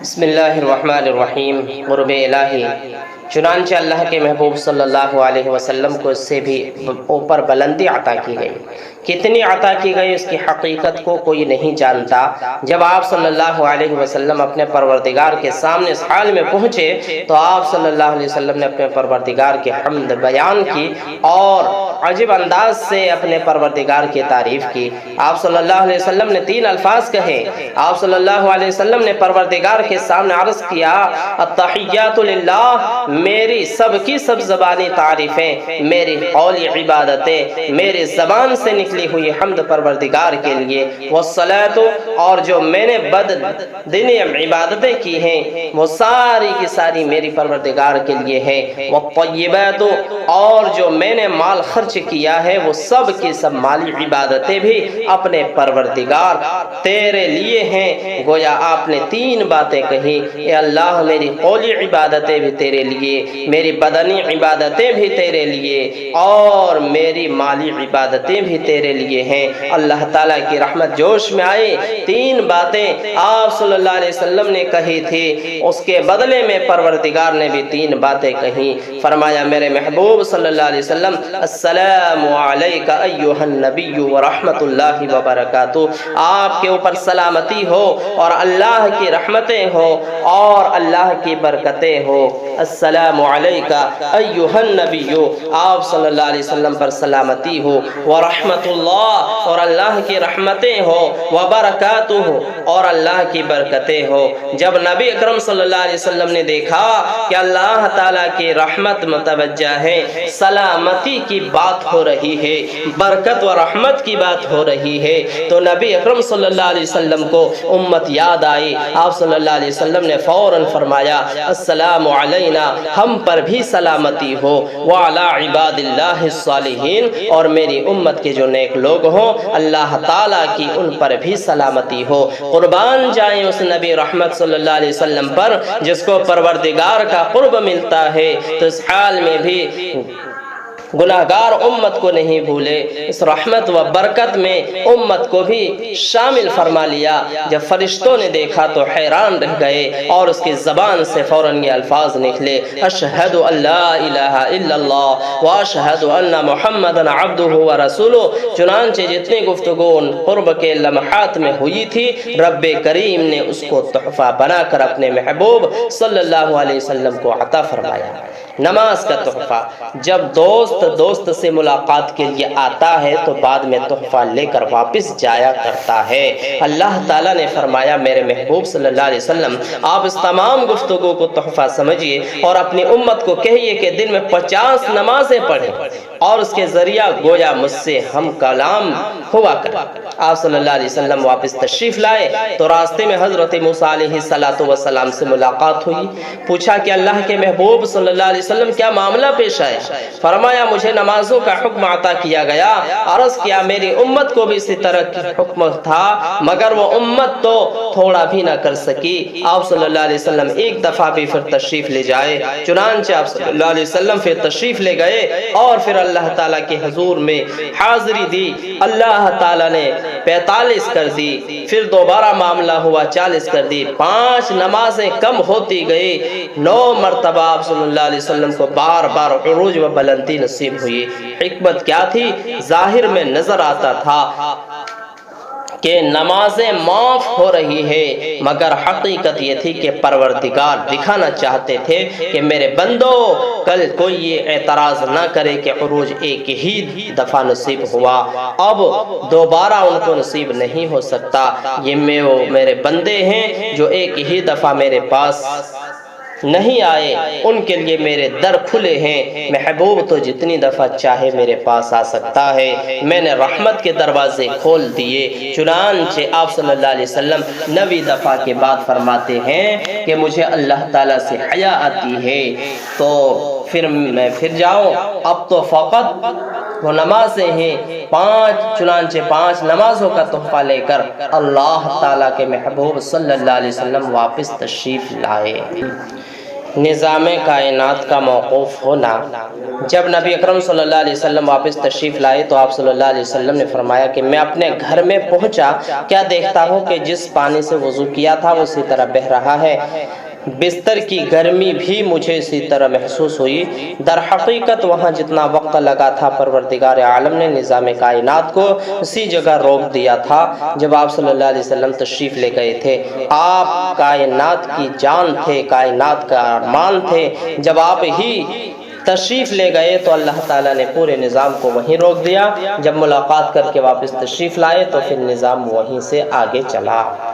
بسم اللہ الرحمن الرحیم۔ قرب الہی، چنانچہ اللہ کے محبوب صلی اللہ علیہ وسلم کو اس سے بھی اوپر بلندی عطا کی گئی۔ کتنی عطا کی گئی اس کی حقیقت کو کوئی نہیں جانتا۔ جب آپ صلی اللہ علیہ وسلم اپنے پروردگار کے سامنے اس حال میں پہنچے تو آپ صلی اللہ علیہ وسلم نے اپنے پروردگار کی حمد بیان کی اور عجیب انداز سے اپنے پروردگار کی تعریف کی۔ آپ صلی اللہ علیہ وسلم نے 3 الفاظ کہے۔ آپ صلی اللہ علیہ وسلم نے پروردگار کے سامنے عرض کیا، التحیات للہ، میری سب کی سب زبانی تعریفیں، میری قولی عبادتیں، میری زبان سے نکلی ہوئی حمد پروردگار کے لیے، والصلاۃ، اور جو میں نے بددنی عبادتیں کی ہیں وہ ساری کی ساری میری پروردگار کے لیے ہے، والطیبات، اور جو میں نے مال خرچ کیا ہے وہ سب کی سب مالی عبادتیں بھی اپنے پروردگار تیرے لیے ہیں۔ گویا آپ نے 3 باتیں کہی، اے اللہ میری قولی عبادتیں بھی تیرے لیے، میری بدنی عبادتیں بھی تیرے لیے، اور میری مالی عبادتیں بھی تیرے لیے ہیں۔ اللہ تعالیٰ کی رحمت جوش میں آئے، 3 باتیں آپ صلی اللہ علیہ وسلم نے کہی تھی، اس کے بدلے میں پروردگار نے بھی 3 باتیں کہیں۔ فرمایا میرے محبوب صلی اللہ علیہ وسلم، السلام علیک ایھا النبی ورحمۃ اللہ وبرکاتہ، آپ کے اوپر سلامتی ہو اور اللہ کی رحمتیں ہو اور اللہ کی برکتیں ہو۔ السلام علیک ایھا النبی، آپ صلی اللہ علیہ وسلم پر سلامتی ہو، ورحمۃ اللہ، اور اللہ کی رحمتیں ہو، وبرکاتہ، اور اللہ کی برکتیں ہو۔ جب نبی اکرم صلی اللہ علیہ وسلم نے دیکھا کہ اللہ تعالیٰ کی رحمت متوجہ ہے، سلامتی کی بات ہو رہی ہے، برکت و رحمت کی بات ہو رہی ہے، تو نبی اکرم صلی اللہ علیہ وسلم کو امت یاد آئی۔ آپ صلی اللہ علیہ وسلم نے فوراً فرمایا، السلام علینا، ہم پر بھی سلامتی ہو، وعلی عباد اللہ الصالحین، اور میری امت کے جو نیک لوگ ہوں اللہ تعالیٰ کی ان پر بھی سلامتی ہو۔ قربان جائیں اس نبی رحمت صلی اللہ علیہ وسلم پر جس کو پروردگار کا قرب ملتا ہے، تو اس حال میں بھی گناہگار امت کو نہیں بھولے، اس رحمت و برکت میں امت کو بھی شامل فرما لیا۔ جب فرشتوں نے دیکھا تو حیران رہ گئے اور اس کی زبان سے فوراً یہ الفاظ نکلے، اشہد ان لا الہ الا اللہ واشہد ان محمدا عبدہ ورسولہ۔ چنانچہ جتنی گفتگو ان قرب کے لمحات میں ہوئی تھی، رب کریم نے اس کو تحفہ بنا کر اپنے محبوب صلی اللہ علیہ وسلم کو عطا فرمایا۔ نماز کا تحفہ، جب دوست سے ملاقات کے لیے آتا ہے تو بعد میں تحفہ لے کر واپس جایا کرتا ہے۔ اللہ تعالیٰ نے فرمایا میرے محبوب صلی اللہ علیہ وسلم، آپ اس تمام گفتگو کو تحفہ سمجھیے اور اپنی امت کو کہیے کہ دن میں 50 نمازیں پڑھیں اور اس کے ذریعہ گویا مجھ سے ہم کلام ہوا کر۔ آپ صلی اللہ علیہ وسلم واپس تشریف لائے تو راستے میں حضرت موسیٰ علیہ السلام سے ملاقات ہوئی۔ پوچھا کہ اللہ کے محبوب صلی اللہ علیہ وسلم کیا معاملہ پیش آیا؟ فرمایا مجھے نمازوں کا حکم عطا کیا گیا۔ عرض کیا میری امت کو بھی اسی طرح کی حکم تھا مگر وہ امت تو تھوڑا بھی نہ کر سکی۔ آپ صلی اللہ علیہ وسلم ایک دفعہ بھی پھر تشریف لے جائے، چنانچہ آپ صلی اللہ علیہ وسلم پھر تشریف لے گئے اور پھر اللہ تعالیٰ کے حضور میں حاضری دی۔ اللہ تعالیٰ نے 45 کر دی، پھر دوبارہ معاملہ ہوا 40 کر دی، 5 نمازیں کم ہوتی گئی، 9 مرتبہ آپ صلی اللہ علیہ وسلم کو بار بار عروج و بلندی نصیب ہوئی۔ حکمت کیا تھی؟ ظاہر میں نظر آتا تھا کہ نمازیں معاف ہو رہی ہے، مگر حقیقت یہ تھی کہ پروردگار دکھانا چاہتے تھے کہ میرے بندو کل کوئی یہ اعتراض نہ کرے کہ عروج ایک ہی دفعہ نصیب ہوا، اب دوبارہ ان کو نصیب نہیں ہو سکتا۔ یہ میرے بندے ہیں جو ایک ہی دفعہ میرے پاس نہیں آئے، ان کے لیے میرے در کھلے ہیں۔ محبوب تو جتنی دفعہ چاہے میرے پاس آ سکتا ہے، میں نے رحمت کے دروازے کھول دیے۔ چنانچہ آپ صلی اللہ علیہ وسلم 9ویں دفعہ کے بعد فرماتے ہیں کہ مجھے اللہ تعالیٰ سے حیا آتی ہے تو پھر میں پھر جاؤں، اب تو فقط وہ نمازیں ہیں 5، چنانچہ 5 نمازوں کا تحفہ لے کر اللہ تعالیٰ کے محبوب صلی اللہ علیہ وسلم واپس تشریف لائے۔ نظام کائنات کا موقوف ہونا۔ جب نبی اکرم صلی اللہ علیہ وسلم واپس تشریف لائے تو آپ صلی اللہ علیہ وسلم نے فرمایا کہ میں اپنے گھر میں پہنچا، کیا دیکھتا ہوں کہ جس پانی سے وضو کیا تھا وہ اسی طرح بہہ رہا ہے، بستر کی گرمی بھی مجھے اسی طرح محسوس ہوئی۔ در حقیقت وہاں جتنا وقت لگا تھا پروردگار عالم نے نظام کائنات کو اسی جگہ روک دیا تھا جب آپ صلی اللہ علیہ وسلم تشریف لے گئے تھے۔ آپ کائنات کی جان تھے، کائنات کا ارمان تھے۔ جب آپ ہی تشریف لے گئے تو اللہ تعالیٰ نے پورے نظام کو وہیں روک دیا۔ جب ملاقات کر کے واپس تشریف لائے تو پھر نظام وہیں سے آگے چلا۔